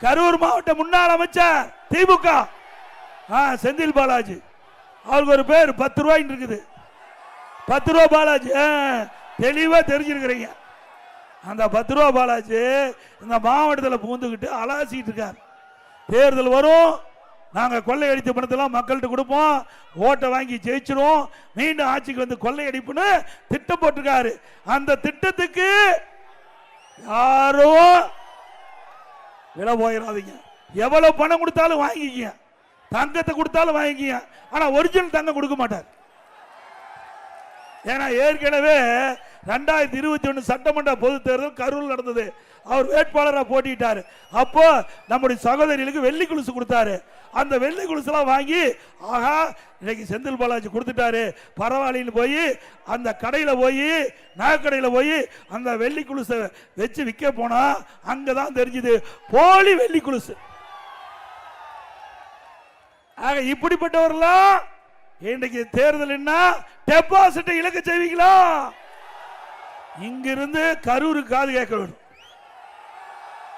கரூர் மாவட்ட முன்னாள் அமைச்சர் திமுக செந்தில் பாலாஜி, அவருக்கு ஒரு பேர் 10 ரூபாய் இருக்குது. 10 ரூபா பாலாஜி தெளிவா தெரிஞ்சிருக்கிறீங்க. அந்த 10 ரூபா பாலாஜி இந்த மாவட்டத்தில் பூந்துக்கிட்டு அலாசிட்டு இருக்கார். தேர்தல் வரும், நாங்கள் கொள்ளையடித்த பணத்தெல்லாம் மக்கள்கிட்ட கொடுப்போம், ஓட்டை வாங்கி ஜெயிச்சிரும், மீண்டும் ஆட்சிக்கு வந்து கொள்ளையடிப்புன்னு திட்டம் போட்டிருக்காரு. அந்த திட்டத்துக்கு யாரும் விலை போயிடாதீங்க. எவ்வளவு பணம் கொடுத்தாலும் வாங்கிக்க, தங்கத்தை கொடுத்தாலும் வாங்கிக்க, ஆனா ஒரிஜினல் தங்கம் கொடுக்க மாட்டார். ஏன்னா ஏற்கனவே 2021 சட்டமன்ற பொது தேர்தல் கரூர் நடந்தது. அவர் வேட்பாளராக போட்டிட்டாரு. அப்போ நம்முடைய சகோதரிகளுக்கு வெள்ளி குலுசு கொடுத்தாரு. அந்த வெள்ளி குலுசுலாம் வாங்கி ஆஹா இன்னைக்கு செந்தில் பாலாஜி கொடுத்துட்டாரு பரவாயில்லைன்னு போய் அந்த கடையில் போய் நகைக்கடையில் போய் அந்த வெள்ளி குலுசை வச்சு விற்க போனா அங்கதான் தெரிஞ்சுது போலி வெள்ளி குலுசு. ஆக இப்படிப்பட்டவர்களாம் இன்றைக்கு தேர்தல் என்ன டெபாசிட்டை இழக்க செய்வீங்களா? இங்கிருந்து கரூருக்கு காது கேட்க வேண்டும்.